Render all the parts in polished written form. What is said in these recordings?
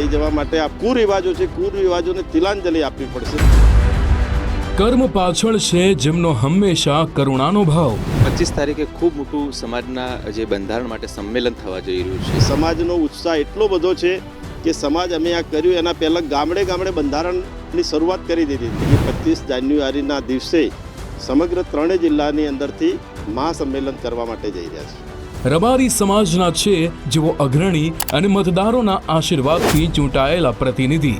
લઈ જવા માટે આ કુરિવાજો છે, કુરિવાજોને તિલાંજલિ આપવી પડશે. કર્મ પાછળ છે જેમનો હંમેશા કરુણાનો ભાવ. 25 તારીખે ખૂબ મોટું સમાજના જે બંધારણ માટે સંમેલન થવા જઈ રહ્યું છે. સમાજનો ઉત્સાહ એટલો બધો છે કે સમાજ અમે આ કર્યું એના પહેલાં ગામડે ગામડે બંધારણની શરૂઆત કરી દીધી હતી. 25 જાન્યુઆરીના દિવસે સમગ્ર 3 જિલ્લાની અંદરથી મહાસંમેલન કરવા માટે જઈ રહ્યા છે. રબારી સમાજના છે જેઓ અગ્રણી અને મતદારોના આશીર્વાદથી ચૂંટાયેલા પ્રતિનિધિ.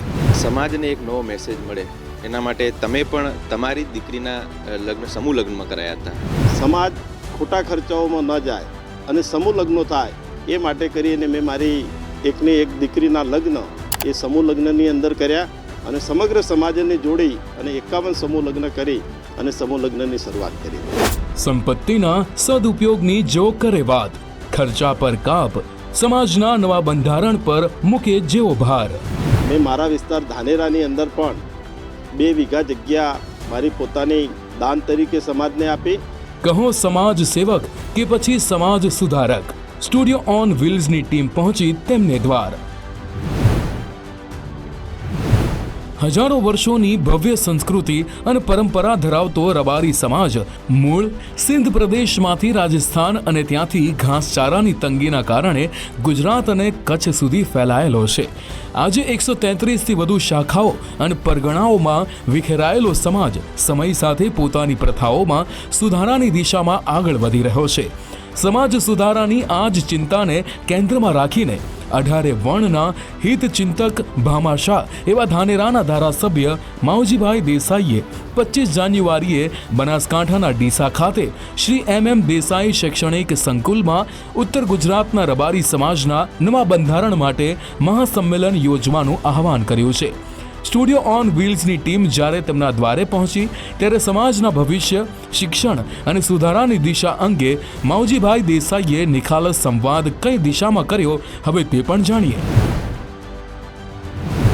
સમાજને એક નવો મેસેજ મળે એના માટે તમે પણ તમારી દીકરીના સમૂહ લગ્નમાં કરાયા હતા. સમાજ ખોટા ખર્ચાઓમાં ન જાય અને સમૂહ લગ્નો થાય એ માટે કરીને મેં મારી એકની એક દીકરીના લગ્ન એ સમૂહ લગ્નની અંદર કર્યા અને સમગ્ર સમાજને જોડી અને 51 સમૂહ લગ્ન કરી અને સમૂહ લગ્નની શરૂઆત કરી. સંપત્તિના સદુપયોગની જો કરે વાત, ખર્ચા પર કાપ, સમાજના નવા બંધારણ પર મૂકે જેવો ભાર. મેં મારા વિસ્તાર ધાનેરાની અંદર પણ 2 વીઘા જગ્યા મારી પોતાની દાન તરીકે સમાજને આપી. કહો સમાજ સેવક કે પછી સમાજ સુધારક, સ્ટુડિયો ઓન વ્હીલ્સની ટીમ પહોંચી તેમને દ્વાર. હજારો વર્ષોની ભવ્ય સંસ્કૃતિ અને પરંપરા ધરાવતો રબારી સમાજ મૂળ સિંધ પ્રદેશમાંથી રાજસ્થાન અને ત્યાંથી ઘાસચારાની તંગીના કારણે ગુજરાત અને કચ્છ સુધી ફેલાયેલો છે. આજે 133થી વધુ શાખાઓ અને પરગણાઓમાં વિખેરાયેલો સમાજ સમય સાથે પોતાની પ્રથાઓમાં સુધારાની દિશામાં આગળ વધી રહ્યો છે. સમાજ સુધારાની આ જ ચિંતાને કેન્દ્રમાં રાખીને 18 વર્ણના હિતચિંતક ભામાશાહ એવા ધાનેરાના ધારાસભ્ય માવજીભાઈ દેસાઈએ 25 જાન્યુઆરીએ બનાસકાંઠાના ડીસા ખાતે શ્રી MM દેસાઈ શૈક્ષણિક સંકુલમાં ઉત્તર ગુજરાતના રબારી સમાજના નવા બંધારણ માટે મહાસંમેલન યોજવાનું આહવાન કર્યું છે. સ્ટુડિયો ઓન વ્હીલ્સની ટીમ જ્યારે તેમના દ્વારે પહોંચી ત્યારે સમાજના ભવિષ્ય, શિક્ષણ અને સુધારાની દિશા અંગે માવજીભાઈ દેસાઈએ નિખાલસ સંવાદ કઈ દિશામાં કર્યો, હવે તે પણ જાણીએ.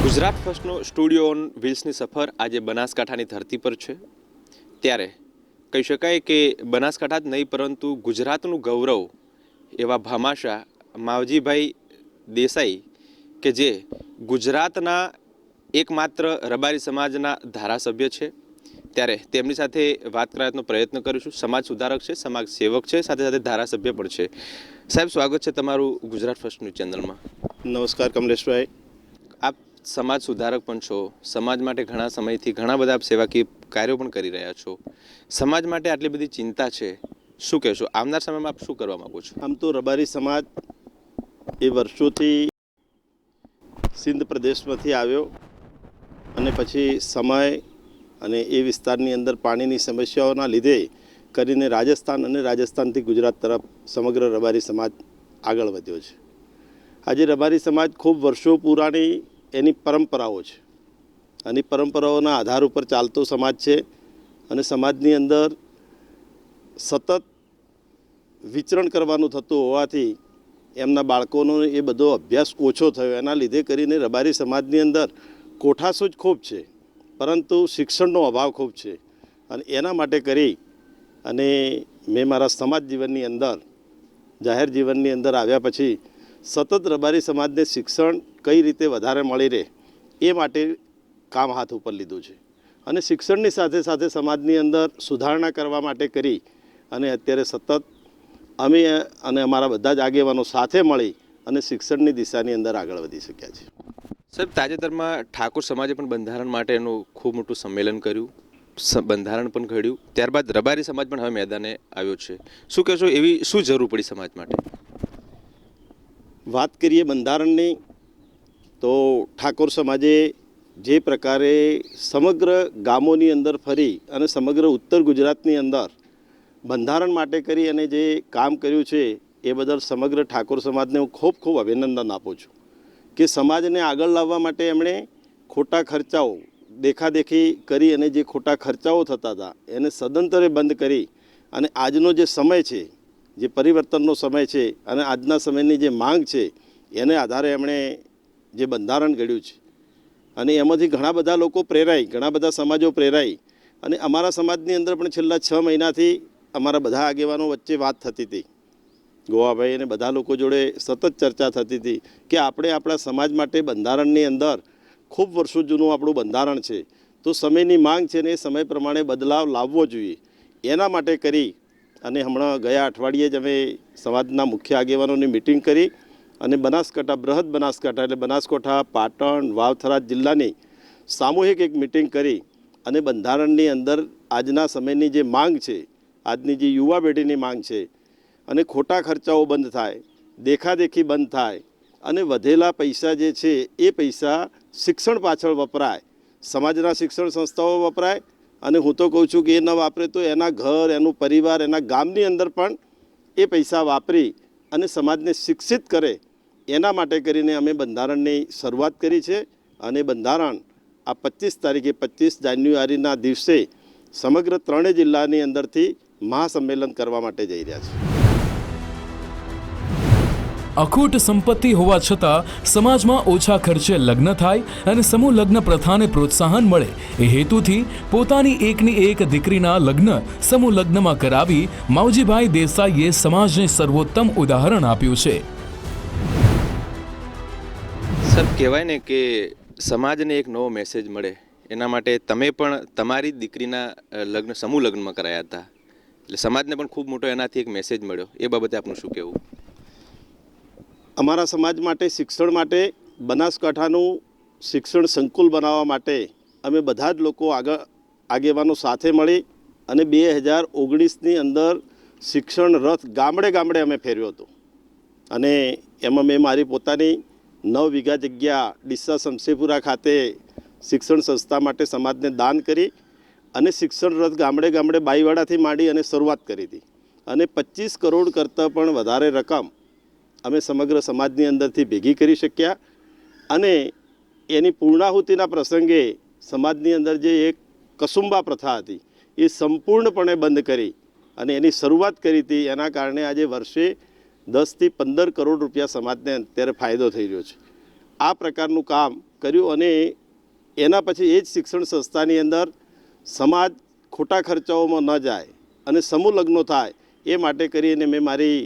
ગુજરાત ફર્સ્ટનો સ્ટુડિયો ઓન વ્હીલ્સની સફર આજે બનાસકાંઠાની ધરતી પર છે. ત્યારે કહી શકાય કે બનાસકાંઠા જ નહીં પરંતુ ગુજરાતનું ગૌરવ એવા ભામાશાહ માવજીભાઈ દેસાઈ કે જે ગુજરાતના એકમાત્ર રબારી સમાજના ધારાસભ્ય છે, ત્યારે તેમની સાથે વાત કરવાનો પ્રયત્ન કરીશું. સમાજ સુધારક છે, સમાજ સેવક છે, સાથે સાથે ધારાસભ્ય પણ છે. સાહેબ, સ્વાગત છે તમારું ગુજરાત ફર્સ્ટ ન્યૂઝ ચેનલમાં. નમસ્કાર કમલેશભાઈ. આપ સમાજ સુધારક પણ છો, સમાજ માટે ઘણા સમયથી ઘણા બધા સેવાકીય કાર્યો પણ કરી રહ્યા છો. સમાજ માટે આટલી બધી ચિંતા છે, શું કહેશો? આવનાર સમયમાં આપ શું કરવા માંગો છો? આમ તો રબારી સમાજ એ વર્ષોથી સિંધ પ્રદેશમાંથી આવ્યો અને પછી સમય અને એ વિસ્તારની અંદર પાણીની સમસ્યાઓના લીધે કરીને રાજસ્થાનથી ગુજરાત તરફ સમગ્ર રબારી સમાજ આગળ વધ્યો છે. આજે રબારી સમાજ ખૂબ વર્ષો પુરાણી એની પરંપરાઓ છે અને પરંપરાઓના આધાર ઉપર ચાલતો સમાજ છે અને સમાજની અંદર સતત વિચરણ કરવાનું થતું હોવાથી એમના બાળકોનો એ બધો અભ્યાસ ઓછો થયો. એના લીધે કરીને રબારી સમાજની અંદર કોઠાસૂઝ ખૂબ છે પરંતુ શિક્ષણનો અભાવ ખૂબ છે અને એના માટે કરી અને મેં મારા સમાજ જીવનની અંદર, જાહેર જીવનની અંદર આવ્યા પછી સતત રબારી સમાજને શિક્ષણ કઈ રીતે વધારે મળી રહે એ માટે કામ હાથ ઉપર લીધું છે અને શિક્ષણની સાથે સાથે સમાજની અંદર સુધારણા કરવા માટે કરી અને અત્યારે સતત અમે અને અમારા બધા જ આગેવાનો સાથે મળી અને શિક્ષણની દિશાની અંદર આગળ વધી શક્યા છે. સાહેબ, તાજેતરમાં ઠાકોર સમાજે પણ બંધારણ માટેનું ખૂબ મોટું સંમેલન કર્યું, બંધારણ પણ ઘડ્યું, ત્યારબાદ રબારી સમાજ પણ હવે મેદાને આવ્યો છે. શું કહેશો, એવી શું જરૂર પડી સમાજ માટે? વાત કરીએ બંધારણની તો ઠાકોર સમાજે જે પ્રકારે સમગ્ર ગામોની અંદર ફરી અને સમગ્ર ઉત્તર ગુજરાતની અંદર બંધારણ માટે કરી અને જે કામ કર્યું છે એ બદલ સમગ્ર ઠાકોર સમાજને હું ખૂબ ખૂબ અભિનંદન આપું છું કે સમાજને આગળ લાવવા માટે એમણે ખોટા ખર્ચાઓ દેખાદેખી કરી અને જે ખોટા ખર્ચાઓ થતા હતા એને સદંતરે બંધ કરી અને આજનો જે સમય છે, જે પરિવર્તનનો સમય છે અને આજના સમયની જે માંગ છે એને આધારે એમણે જે બંધારણ ઘડ્યું છે અને એમાંથી ઘણા બધા લોકો પ્રેરાઈ, ઘણા બધા સમાજો પ્રેરાઈ અને અમારા સમાજની અંદર પણ છેલ્લા 6 મહિનાથી અમારા બધા આગેવાનો વચ્ચે વાત થતી હતી ગોવાભાઈ અને બધા લોકો જોડે સતત ચર્ચા થતી હતી કે આપણે આપણા સમાજ માટે બંધારણની અંદર ખૂબ વર્ષો જૂનું આપણું બંધારણ છે, તો સમયની માંગ છે ને એ સમય પ્રમાણે બદલાવ લાવવો જોઈએ. એના માટે કરી અને હમણાં ગયા અઠવાડિયે જ અમે સમાજના મુખ્ય આગેવાનોની મિટિંગ કરી અને બનાસકાંઠા, બૃહદ બનાસકાંઠા એટલે બનાસકાંઠા, પાટણ, વાવ-થરાદ જિલ્લાની સામૂહિક એક મિટિંગ કરી અને બંધારણની અંદર આજના સમયની જે માંગ છે, આજની જે યુવા પેઢીની માંગ છે અને ખોટા ખર્ચાઓ બંધ થાય, દેખાદેખી બંધ થાય અને વધેલા પૈસા જે છે એ પૈસા શિક્ષણ પાછળ વપરાય, સમાજના શિક્ષણ સંસ્થાઓ વપરાય અને હું તો કહું છું કે એ ન વાપરે તો એના ઘર, એનું પરિવાર, એના ગામની અંદર પણ એ પૈસા વાપરી અને સમાજને શિક્ષિત કરે. એના માટે કરીને અમે બંધારણની શરૂઆત કરી છે અને બંધારણ આ 25 તારીખે 25 જાન્યુઆરીના દિવસે સમગ્ર ત્રણેય જિલ્લાની અંદરથી મહાસંમેલન કરવા માટે જઈ રહ્યા છે. અખૂટ સંપત્તિ હોવા છતાં સમાજમાં ઓછા ખર્ચે લગ્ન થાય અને સમૂહ લગ્ન પ્રથાને પ્રોત્સાહન મળે એ હેતુથી પોતાની એકની એક દીકરીના લગ્ન સમૂહ લગ્નમાં કરાવી માવજીભાઈ દેસાઈએ સમાજને સર્વોત્તમ ઉદાહરણ આપ્યું છે. સર, કહેવાય ને કે સમાજને એક નવો મેસેજ મળે એના માટે તમે પણ તમારી દીકરીના લગ્ન સમૂહ લગ્નમાં કરાયા હતા, એટલે સમાજને પણ ખૂબ મોટો એનાથી એક મેસેજ મળ્યો. એ બાબતે આપનું શું કહેવું? અમારા સમાજ માટે, શિક્ષણ માટે, બનાસકાંઠાનું શિક્ષણ સંકુલ બનાવવા માટે અમે બધા જ લોકો આગેવાનો સાથે મળી અને 2019ની અંદર શિક્ષણ રથ ગામડે ગામડે અમે ફેર્યો હતો અને એમાં મેં મારી પોતાની 9 વીઘા જગ્યા ડીસા શમશેપુરા ખાતે શિક્ષણ સંસ્થા માટે સમાજને દાન કરી અને શિક્ષણ રથ ગામડે ગામડે બાઈવાડાથી માંડી અને શરૂઆત કરી હતી અને 25 કરોડ કરતાં પણ વધારે રકમ અમે સમગ્ર સમાજની અંદરથી ભેગી કરી શક્યા અને એની પૂર્ણાહુતિના પ્રસંગે સમાજની અંદર જે એક કસુંબા પ્રથા હતી એ સંપૂર્ણપણે બંધ કરી અને એની શરૂઆત કરી હતી. એના કારણે આજે વર્ષે 10 થી 15 કરોડ રૂપિયા સમાજને અત્યારે ફાયદો થઈ રહ્યો છે. આ પ્રકારનું કામ કર્યું અને એના પછી એ જ શિક્ષણ સંસ્થાની અંદર સમાજ ખોટા ખર્ચાઓમાં ન જાય અને સમૂહ લગ્નો થાય એ માટે કરીને મેં મારી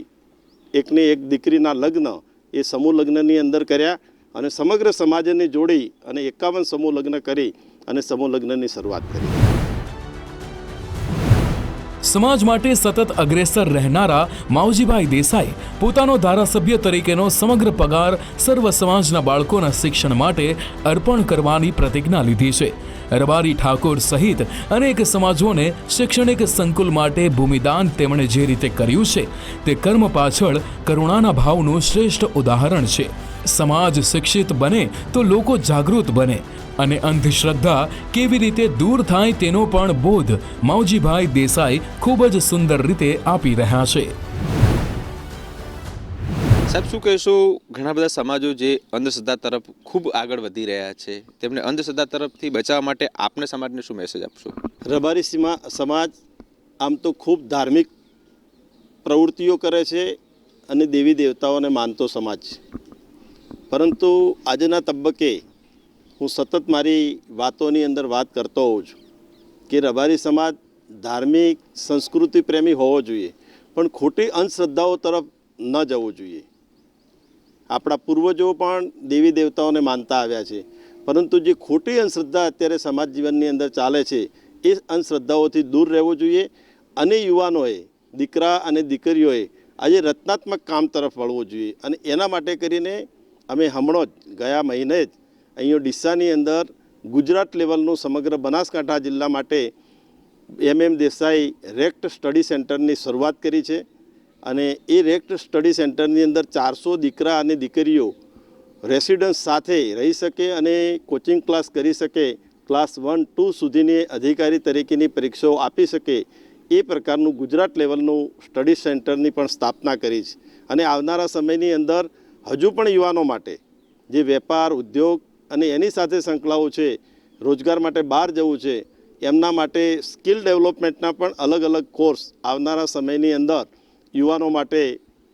એકની એક દીકરીના લગ્ન એ સમૂહ લગ્નની અંદર કર્યા અને સમગ્ર સમાજને જોડી અને 51 સમૂહ લગ્ન કરી અને સમૂહ લગ્નની શરૂઆત કરી. સમાજ માટે સતત અગ્રેસર રહેનારા માવજીભાઈ દેસાઈ પોતાનો ધારાસભ્ય તરીકેનો સમગ્ર પગાર સર્વ સમાજના બાળકોના શિક્ષણ માટે અર્પણ કરવાની પ્રતિજ્ઞા લીધી છે. રબારી ઠાકોર સહિત અનેક સમાજોને શૈક્ષણિક સંકુલ માટે ભૂમિદાન તેમણે જે રીતે કર્યું છે તે કર્મ પાછળ કરુણાના ભાવનું શ્રેષ્ઠ ઉદાહરણ છે. સમાજ શિક્ષિત બને તો લોકો જાગૃત બને અને અંધશ્રદ્ધા કેવી રીતે દૂર થાય તેનો પણ બોધ માવજીભાઈ દેસાઈ ખૂબ જ સુંદર રીતે આપી રહ્યા છે. સાહેબ, શું કહેશો, ઘણા બધા સમાજો જે અંધશ્રદ્ધા તરફ ખૂબ આગળ વધી રહ્યા છે, તેમને અંધશ્રદ્ધા તરફથી બચાવવા માટે આપને સમાજને શું મેસેજ આપશો? રબારી સમાજ આમ તો ખૂબ ધાર્મિક પ્રવૃત્તિઓ કરે છે અને દેવી દેવતાઓને માનતો સમાજ છે, પરંતુ આજના તબક્કે હું સતત મારી વાતોની અંદર વાત કરતો હોઉં છું કે રબારી સમાજ ધાર્મિક સંસ્કૃતિ પ્રેમી હોવો જોઈએ પણ ખોટી અંધશ્રદ્ધાઓ તરફ ન જવું જોઈએ. આપણા પૂર્વજો પણ દેવી દેવતાઓને માનતા આવ્યા છે, પરંતુ જે ખોટી અંધશ્રદ્ધા અત્યારે સમાજ જીવનની અંદર ચાલે છે એ અંધશ્રદ્ધાઓથી દૂર રહેવું જોઈએ અને યુવાનોએ, દીકરા અને દીકરીઓએ આજે રચનાત્મક કામ તરફ વળવું જોઈએ. અને એના માટે કરીને અમે હમણાં જ ગયા મહિને જ અહીંયા ડીસાની અંદર ગુજરાત લેવલનું સમગ્ર બનાસકાંઠા જિલ્લા માટે દેસાઈ રેક્ટ સ્ટડી સેન્ટરની શરૂઆત કરી છે અને એ રેક્ટ સ્ટડી સેન્ટરની અંદર 400 દીકરા અને દીકરીઓ રેસિડન્સ સાથે રહી શકે અને કોચિંગ ક્લાસ કરી શકે, ક્લાસ 1-2 સુધીની અધિકારી તરીકેની પરીક્ષાઓ આપી શકે એ પ્રકારનું ગુજરાત લેવલનું સ્ટડી સેન્ટરની પણ સ્થાપના કરી છે. અને આવનારા સમયની અંદર હજુ પણ યુવાનો માટે જે વેપાર, ઉદ્યોગ અને એની સાથે સંકળાવું છે, રોજગાર માટે બહાર જવું છે, એમના માટે સ્કિલ ડેવલપમેન્ટના પણ અલગ અલગ કોર્સ આવનારા સમયની અંદર યુવાનો માટે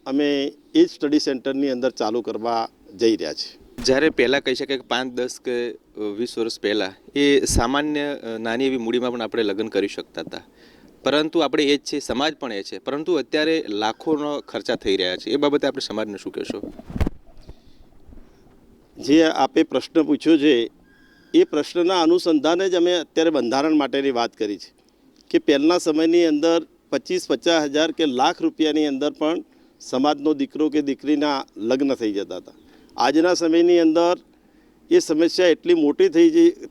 અમે એ જ સ્ટડી સેન્ટરની અંદર ચાલુ કરવા જઈ રહ્યા છીએ. જ્યારે પહેલાં કહી શકાય કે 5, 10 કે 20 વર્ષ પહેલાં એ સામાન્ય નાની એવી મૂડીમાં પણ આપણે લગ્ન કરી શકતા હતા, પરંતુ આપણે એ જ છે, સમાજ પણ એ છે, પરંતુ અત્યારે લાખોનો ખર્ચા થઈ રહ્યા છે. એ બાબતે આપણે સમાજને શું કહેશો? જે આપે પ્રશ્ન પૂછ્યો છે એ પ્રશ્નના અનુસંધાને જ અમે અત્યારે બંધારણ માટેની વાત કરી છે કે પહેલાંના સમયની અંદર 25-50 હજાર કે લાખ રૂપિયાની અંદર પણ સમાજનો દીકરો કે દીકરીના લગ્ન થઈ જતા હતા. આજના સમયની અંદર એ સમસ્યા એટલી મોટી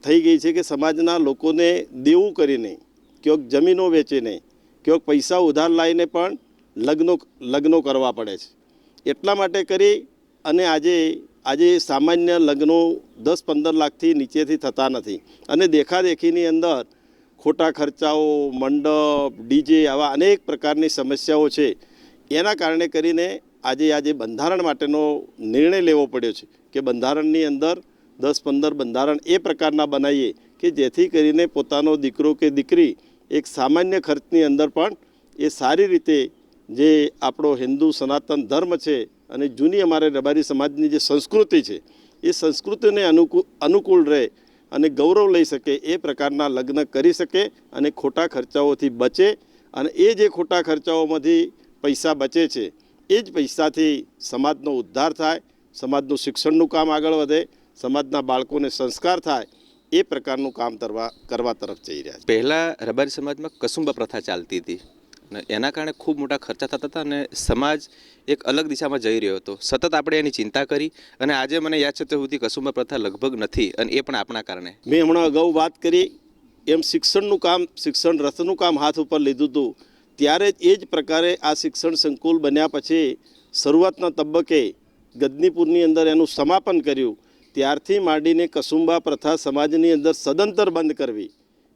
થઈ ગઈ છે કે સમાજના લોકોને દેવું કરીને, ક્યાંક જમીનો વેચીને, ક્યાંક પૈસા ઉધાર લાવીને પણ લગ્નો કરવા પડે છે. એટલા માટે કરી અને આજે સામાન્ય લગ્નો 10-15 લાખથી નીચેથી થતા નથી અને દેખાદેખીની અંદર ખોટા ખર્ચાઓ, મંડપ, ડીજે આવા અનેક પ્રકારની સમસ્યાઓ છે. એના કારણે કરીને આજે બંધારણ માટેનો નિર્ણય લેવો પડ્યો છે કે બંધારણની અંદર 10-15 બંધારણ એ પ્રકારના બનાવીએ કે જેથી કરીને પોતાનો દીકરો કે દીકરી એક સામાન્ય ખર્ચની અંદર પણ એ સારી રીતે જે આપણો હિન્દુ સનાતન ધર્મ છે અને જૂની અમારે રબારી સમાજની જે સંસ્કૃતિ છે એ સંસ્કૃતિને અનુકૂળ રહે અને ગૌરવ લઈ શકે એ પ્રકારના લગ્ન કરી શકે અને ખોટા ખર્ચાઓથી બચે. અને એ જે ખોટા ખર્ચાઓમાંથી પૈસા બચે છે એ જ પૈસાથી સમાજનો ઉદ્ધાર થાય, સમાજનું શિક્ષણનું કામ આગળ વધે, સમાજના બાળકોને સંસ્કાર થાય, એ પ્રકારનું કામ કરવા તરફ જઈ રહ્યા છે. પહેલાં રબારી સમાજમાં કસુંબા પ્રથા ચાલતી હતી અને એના કારણે ખૂબ મોટા ખર્ચા થતા હતા અને સમાજ એક અલગ દિશામાં જઈ રહ્યો હતો. સતત આપણે એની ચિંતા કરી અને આજે મને યાદ છે ત્યાં સુધી કસુંબા પ્રથા લગભગ નથી અને એ પણ આપણા કારણે. મેં હમણાં અગાઉ વાત કરી એમ શિક્ષણ રથનું કામ હાથ ઉપર લીધું હતું ત્યારે એ જ પ્રકારે આ શિક્ષણ સંકુલ બન્યા પછી શરૂઆતના તબક્કે ગદનીપુરની અંદર એનું સમાપન કર્યું. ત્યારથી માંડીને કસુંબા પ્રથા સમાજની અંદર સદંતર બંધ કરવી.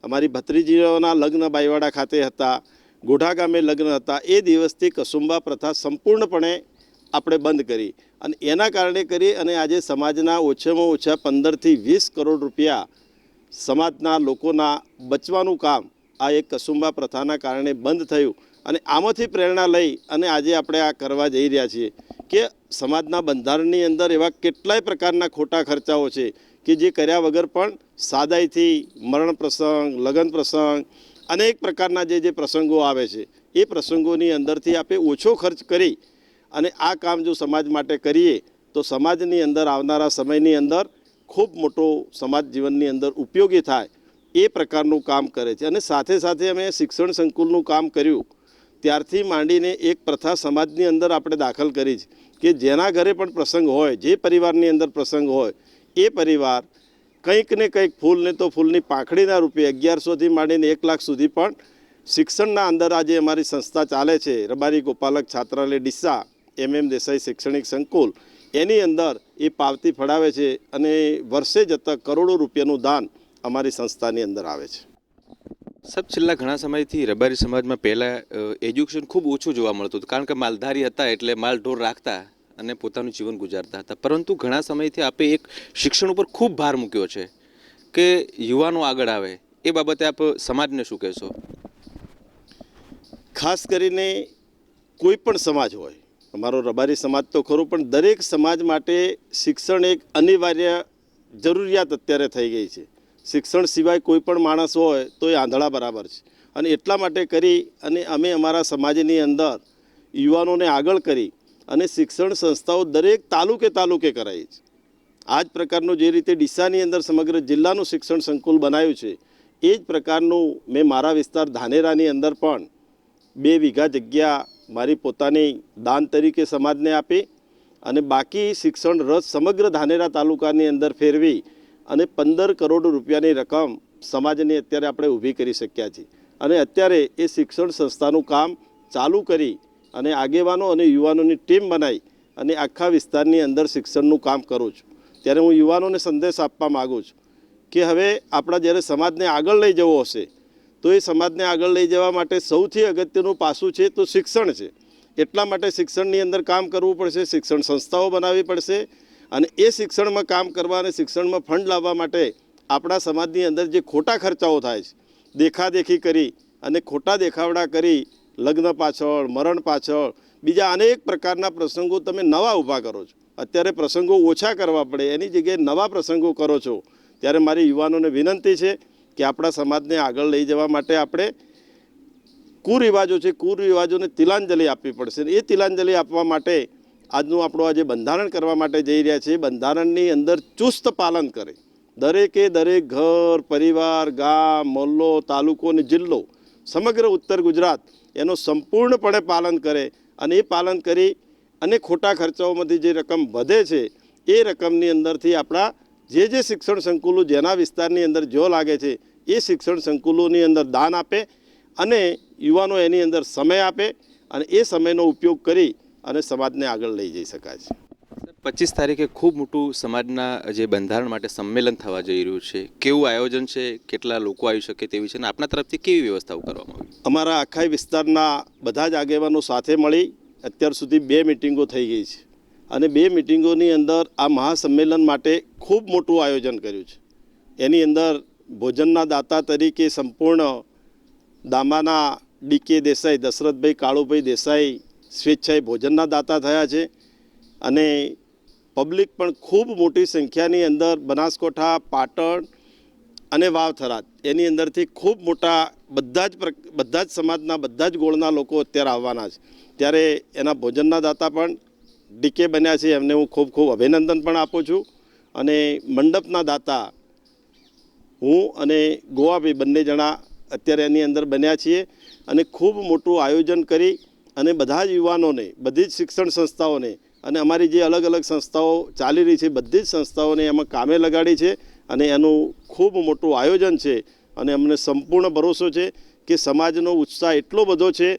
અમારી ભત્રીજીઓના લગ્ન બાઈવાડા ખાતે હતા, ગોઢા ગામે લગ્ન હતા, એ દિવસથી કસુંબા પ્રથા સંપૂર્ણપણે આપણે બંધ કરી અને એના કારણે કરી અને આજે સમાજના ઓછામાં ઓછા 15થી 20 કરોડ રૂપિયા સમાજના લોકોના બચવાનું કામ આ એક કસુંબા પ્રથાના કારણે બંધ થયું. અને આમાંથી પ્રેરણા લઈ અને આજે આપણે આ કરવા જઈ રહ્યા છીએ કે સમાજના બંધારણની અંદર એવા કેટલાય પ્રકારના ખોટા ખર્ચાઓ છે કે જે કર્યા વગર પણ સાદાઈથી મરણ પ્રસંગ, લગ્ન પ્રસંગ, અનેક પ્રકારના જે પ્રસંગો આવે છે એ પ્રસંગોની અંદરથી આપણે ઓછો ખર્ચ કરી અને આ કામ જો સમાજ માટે કરીએ તો સમાજની અંદર આવનારા સમયની અંદર ખૂબ મોટો સમાજ જીવનની અંદર ઉપયોગી થાય એ પ્રકારનું કામ કરે છે. અને સાથે સાથે અમે શિક્ષણ સંકુલનું કામ કર્યું ત્યારથી માંડીને એક પ્રથા સમાજની અંદર આપણે દાખલ કરી છે કે જેના ઘરે પણ પ્રસંગ હોય, જે પરિવારની અંદર પ્રસંગ હોય, એ પરિવાર કંઈક ને કંઈક ફૂલને તો ફૂલની પાંખડીના રૂપે 1100થી માંડીને 1 લાખ સુધી પણ શિક્ષણના અંદર આજે અમારી સંસ્થા ચાલે છે રબારી ગોપાલક છાત્રાલય ડીસા દેસાઈ શૈક્ષણિક સંકુલ, એની અંદર એ પાવતી ફળાવે છે અને વર્ષે જતાં કરોડો રૂપિયાનું દાન અમારી સંસ્થાની અંદર આવે છે. સાહેબ, છેલ્લા ઘણા સમયથી રબારી સમાજમાં પહેલાં એજ્યુકેશન ખૂબ ઓછું જોવા મળતું હતું કારણ કે માલધારી હતા એટલે માલ ઢોર રાખતા અને પોતાનું જીવન ગુજારતા હતા. પરંતુ ઘણા સમયથી આપે એક શિક્ષણ ઉપર ખૂબ ભાર મૂક્યો છે કે યુવાનો આગળ આવે. એ બાબતે આપ સમાજને શું કહેશો? ખાસ કરીને કોઈ પણ સમાજ હોય, અમારો રબારી સમાજ તો ખરું પણ દરેક સમાજ માટે શિક્ષણ એક અનિવાર્ય જરૂરિયાત અત્યારે થઈ ગઈ છે. શિક્ષણ સિવાય કોઈ પણ માણસ હોય તો એ આંધળા બરાબર છે. અને એટલા માટે કરી અને અમે અમારા સમાજની અંદર યુવાનોને આગળ કરી અને શિક્ષણ સંસ્થાઓ દરેક તાલુકે કરાવી છે. આ જ પ્રકારનું જે રીતે ડીસાની અંદર સમગ્ર જિલ્લાનું શિક્ષણ સંકુલ બનાવ્યું છે એ જ પ્રકારનું મેં મારા વિસ્તાર ધાનેરાની અંદર પણ 2 વીઘા જગ્યા મારી પોતાની દાન તરીકે સમાજને આપી અને બાકી શિક્ષણ રથ સમગ્ર ધાનેરા તાલુકાની અંદર ફેરવી અને 15 કરોડ રૂપિયાની રકમ સમાજની અત્યારે આપણે ઊભી કરી શક્યા છીએ. અને અત્યારે એ શિક્ષણ સંસ્થાનું કામ ચાલુ કરી અને આગેવાનો અને યુવાનોની ટીમ બનાવી અને આખા વિસ્તારની અંદર શિક્ષણનું કામ કરું છું. ત્યારે હું યુવાનોને સંદેશ આપવા માગું છું કે હવે આપણા જ્યારે સમાજને આગળ લઈ જવો હશે તો એ સમાજને આગળ લઈ જવા માટે સૌથી અગત્યનું પાસું છે તો શિક્ષણ છે. એટલા માટે શિક્ષણની અંદર કામ કરવું પડશે, શિક્ષણ સંસ્થાઓ બનાવવી પડશે અને એ શિક્ષણમાં કામ કરવા અને શિક્ષણમાં ફંડ લાવવા માટે આપણા સમાજની અંદર જે ખોટા ખર્ચાઓ થાય છે, દેખાદેખી કરી અને ખોટા દેખાવડા કરી લગ્ન પાછળ, મરણ પાછળ, બીજા અનેક પ્રકારના પ્રસંગો તમે નવા ઊભા કરો છો. અત્યારે પ્રસંગો ઓછા કરવા પડે એની જગ્યાએ નવા પ્રસંગો કરો છો. ત્યારે મારી યુવાનોને વિનંતી છે કે આપણા સમાજને આગળ લઈ જવા માટે આપણે કુરિવાજો છે કુરિવાજોને તિલાંજલિ આપવી પડશે. એ તિલાંજલિ આપવા માટે આજનું આપણું આજે બંધારણ કરવા માટે જઈ રહ્યા છે. બંધારણની અંદર ચુસ્ત પાલન કરે. દરેકે દરેક ઘર, પરિવાર, ગામ, મોહલ્લો, તાલુકો અને જિલ્લો, સમગ્ર ઉત્તર ગુજરાત એનો સંપૂર્ણપણે પાલન કરે અને એ પાલન કરી અને ખોટા ખર્ચાઓમાંથી જે રકમ વધે છે એ રકમની અંદરથી આપણા જે શિક્ષણ સંકુલો જેના વિસ્તારની અંદર જો લાગે છે એ શિક્ષણ સંકુલોની અંદર દાન આપે અને યુવાનો એની અંદર સમય આપે અને એ સમયનો ઉપયોગ કરી અને સમાજને આગળ લઈ જઈ શકાય છે. 25 તારીખે ખૂબ મોટું સમાજના જે બંધારણ માટે સંમેલન થવા જઈ રહ્યું છે, કેવું આયોજન છે, કેટલા લોકો આવી શકે તેવી છે અને આપના તરફથી કેવી વ્યવસ્થાઓ કરવામાં આવી? અમારા આખા વિસ્તારના બધા જ આગેવાનો સાથે મળી અત્યાર સુધી 2 મિટિંગો થઈ ગઈ છે અને 2 મિટિંગોની અંદર આ મહાસંમેલન માટે ખૂબ મોટું આયોજન કર્યું છે. એની અંદર ભોજનના દાતા તરીકે સંપૂર્ણ દામાના ડીકે દેસાઈ, દશરથભાઈ કાળુભાઈ દેસાઈ સ્વેચ્છાએ ભોજનના દાતા થયા છે અને પબ્લિક પણ ખૂબ મોટી સંખ્યાની અંદર બનાસકાંઠા, પાટણ અને વાવ થરાદ એની અંદરથી ખૂબ મોટા બધા જ સમાજના બધા જ ગોળના લોકો અત્યારે આવવાના છે. ત્યારે એના ભોજનના દાતા પણ ડીકે બન્યા છે, એમને હું ખૂબ ખૂબ અભિનંદન પણ આપું છું. અને મંડપના દાતા હું અને ગોવાભાઈ બંને જણા અત્યારે એની અંદર બન્યા છીએ અને ખૂબ મોટું આયોજન કરી અને બધા જ યુવાનોને, બધી જ શિક્ષણ સંસ્થાઓને અને અમારી જે અલગ અલગ સંસ્થાઓ ચાલી રહી છે બધી જ સંસ્થાઓને એમાં કામે લગાડી છે અને એનું ખૂબ મોટું આયોજન છે. અને અમને સંપૂર્ણ ભરોસો છે કે સમાજનો ઉત્સાહ એટલો બધો છે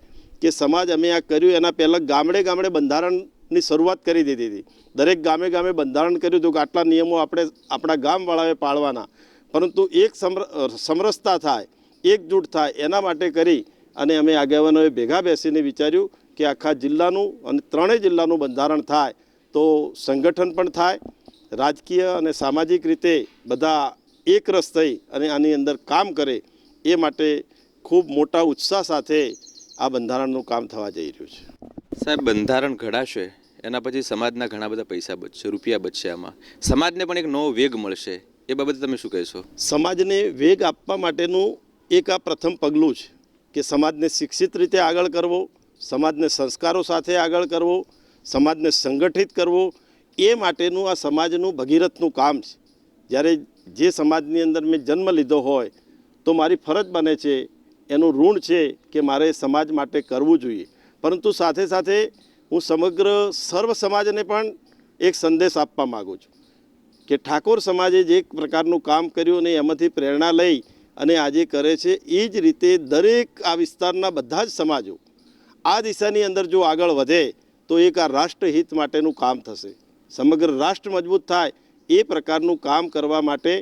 કે સમાજ અમે આ કર્યું એના પહેલાં ગામડે ગામડે બંધારણની શરૂઆત કરી દીધી હતી. દરેક ગામે ગામે બંધારણ કર્યું હતું કે આટલા નિયમો આપણે આપણા ગામવાળાએ પાળવાના, પરંતુ એક સમરસતા થાય, એકજૂટ થાય એના માટે કરી અને અમે આગેવાનોએ ભેગા બેસીને વિચાર્યું કે આખા જિલ્લાનું અને 3 જિલ્લાનું બંધારણ થાય તો સંગઠન પણ થાય, રાજકીય અને સામાજિક રીતે બધા એકરસ થઈ અને આની અંદર કામ કરે એ માટે ખૂબ મોટા ઉત્સાહ સાથે આ બંધારણનું કામ થવા જઈ રહ્યું છે. સાહેબ, બંધારણ ઘડાશે એના પછી સમાજના ઘણા બધા પૈસા બચશે, રૂપિયા બચશે, આમાં સમાજને પણ એક નવો વેગ મળશે, એ બાબતે તમે શું કહેશો? સમાજને વેગ આપવા માટેનું એક આ પ્રથમ પગલું છે કે સમાજને શિક્ષિત રીતે આગળ કરવો, સમાજને સંસ્કારો સાથે આગળ કરવો, સમાજને સંગઠિત કરવો, એ માટેનું આ સમાજનું ભગીરથનું કામ છે. જ્યારે જે સમાજની અંદર મેં જન્મ લીધો હોય તો મારી ફરજ બને છે, એનું ઋણ છે કે મારે સમાજ માટે કરવું જોઈએ. પરંતુ સાથે સાથે હું સમગ્ર સર્વ સમાજને પણ એક સંદેશ આપવા માગું છું કે ઠાકોર સમાજે જે પ્રકારનું કામ કર્યું અને એમાંથી પ્રેરણા લઈ અને આજે કરે છે એ જ રીતે દરેક આ વિસ્તારના બધા જ સમાજો આ દિશાની અંદર જો આગળ વધે તો એક આ રાષ્ટ્રહિત માટેનું કામ થશે. સમગ્ર રાષ્ટ્ર મજબૂત થાય એ પ્રકારનું કામ કરવા માટે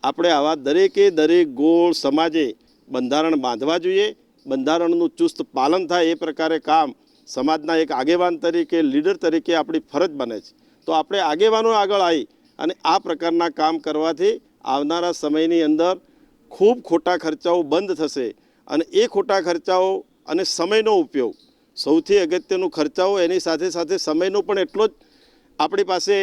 આપણે આવા દરેકે દરેક ગોળ સમાજે બંધારણ બાંધવા જોઈએ. બંધારણનું ચુસ્ત પાલન થાય એ પ્રકારે કામ સમાજના એક આગેવાન તરીકે, લીડર તરીકે આપણી ફરજ બને છે. તો આપણે આગેવાનો આગળ આવી અને આ પ્રકારના કામ કરવાથી આવનારા સમયની અંદર ખૂબ ખોટા ખર્ચાઓ બંધ થશે અને એ ખોટા ખર્ચાઓ અને સમયનો ઉપયોગ, સૌથી અગત્યનું ખર્ચાઓ એની સાથે સાથે સમયનો પણ એટલો જ આપણી પાસે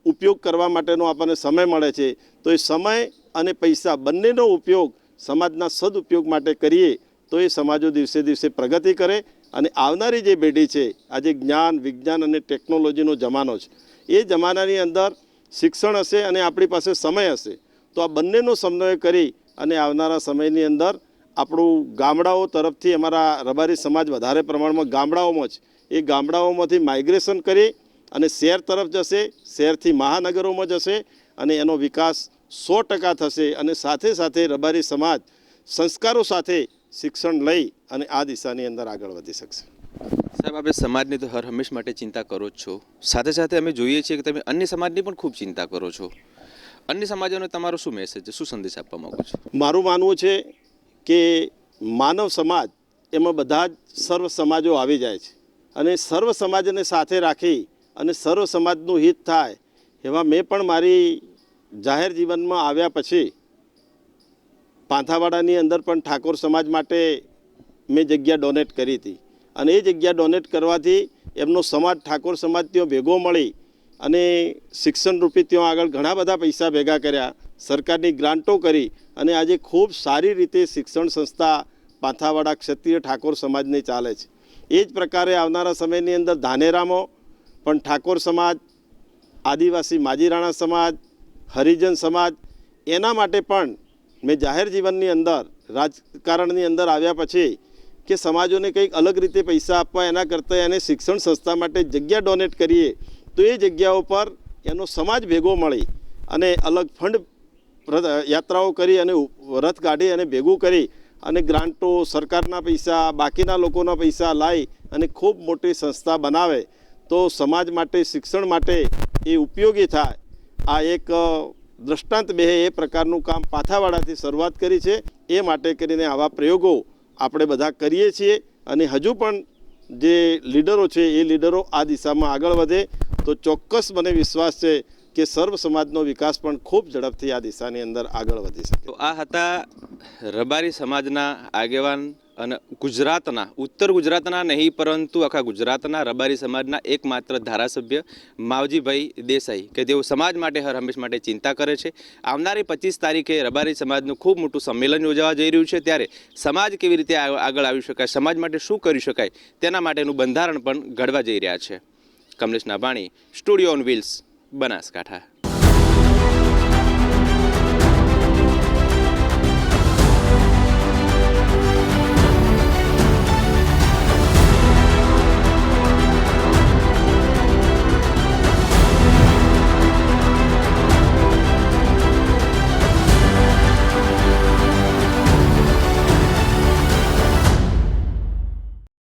ઉપયોગ કરવા માટેનો આપણને સમય મળે છે. તો એ સમય અને પૈસા બંનેનો ઉપયોગ સમાજના સદઉપયોગ માટે કરીએ તો એ સમાજો દિવસે દિવસે પ્રગતિ કરે અને આવનારી જે પેઢી છે, આજે જ્ઞાન, વિજ્ઞાન અને ટેકનોલોજીનો જમાનો છે, એ જમાનાની અંદર શિક્ષણ હશે અને આપણી પાસે સમય હશે તો આ બંનેનો સમન્વય કરી અને આવનારા સમયની અંદર આપણું ગામડાઓ તરફથી અમારા રબારી સમાજ વધારે પ્રમાણમાં ગામડાઓમાં છે, એ ગામડાઓમાંથી માઇગ્રેશન કરી અને શહેર તરફ જશે, શહેરથી મહાનગરોમાં જશે અને એનો વિકાસ 100% થશે અને સાથે સાથે રબારી સમાજ સંસ્કારો સાથે શિક્ષણ લઈ અને આ દિશાની અંદર આગળ વધી શકશે. સાહેબ, આપણે સમાજની તો હર હંમેશ માટે ચિંતા કરો જ છો, સાથે સાથે અમે જોઈએ છીએ કે તમે અન્ય સમાજની પણ ખૂબ ચિંતા કરો છો. અન્ય સમાજોને તમારો શું મેસેજ છે, શું સંદેશ આપવા માગો છો? મારું માનવું છે કે માનવ સમાજ એમાં બધા જ સર્વ સમાજો આવી જાય છે અને સર્વ સમાજને સાથે રાખી અને સર્વ સમાજનું હિત થાય એવા મેં પણ મારી જાહેર જીવનમાં આવ્યા પછી પાંથાવાડાની અંદર પણ ઠાકોર સમાજ માટે મેં જગ્યા ડોનેટ કરી હતી અને એ જગ્યા ડોનેટ કરવાથી એમનો સમાજ, ઠાકોર સમાજ ત્યાં ભેગો મળી અને શિક્ષણ રૂપી ત્યાં આગળ ઘણા બધા પૈસા ભેગા કર્યા, સરકારની ગ્રાન્ટો કરી અને આજે ખૂબ સારી રીતે શિક્ષણ સંસ્થા પાંથાવાડા ક્ષત્રિય ઠાકોર સમાજની ચાલે છે. એ જ પ્રકારે આવનારા સમયની અંદર ધાનેરામાં પણ ઠાકોર સમાજ, આદિવાસી માજીરાણા સમાજ, હરિજન સમાજ, એના માટે પણ મેં જાહેર જીવનની અંદર રાજકારણની અંદર આવ્યા પછી કે સમાજોને કંઈક અલગ રીતે પૈસા આપવા એના કરતાં એને શિક્ષણ સંસ્થા માટે જગ્યા ડોનેટ કરીએ તો એ જગ્યાઓ પર એનો સમાજ ભેગો મળી અને અલગ ફંડ યાત્રાઓ કરી અને રથ કાઢી અને ભેગું કરી અને ગ્રાન્ટો, સરકારના પૈસા, બાકીના લોકોના પૈસા લાવી અને ખૂબ મોટી સંસ્થા બનાવે તો સમાજ માટે, શિક્ષણ માટે એ ઉપયોગી થાય. આ એક દ્રષ્ટાંત બે એ પ્રકારનું કામ પાંથાવાડાથી શરૂઆત કરી છે. એ માટે કરીને આવા પ્રયોગો આપણે બધા કરીએ છીએ અને હજુ પણ જે લીડરો છે એ લીડરો આ દિશામાં આગળ વધે તો ચોક્કસ મને વિશ્વાસ છે કે સર્વ સમાજનો વિકાસ પણ ખૂબ ઝડપથી આ દિશાની અંદર આગળ વધી શકે. તો આ હતા રબારી સમાજના આગેવાન અને ગુજરાતના, ઉત્તર ગુજરાતના નહીં પરંતુ આખા ગુજરાતના રબારી સમાજના એકમાત્ર ધારાસભ્ય માવજીભાઈ દેસાઈ, કે તેઓ સમાજ માટે હર હંમેશ માટે ચિંતા કરે છે. આવનારી 25 તારીખે રબારી સમાજનું ખૂબ મોટું સંમેલન યોજાવા જઈ રહ્યું છે, ત્યારે સમાજ કેવી રીતે આગળ આવી શકાય, સમાજ માટે શું કરી શકાય તેના માટેનું બંધારણ પણ ઘડવા જઈ રહ્યા છે. Kamlesh Nabhani, studio on wheels, Banaskantha.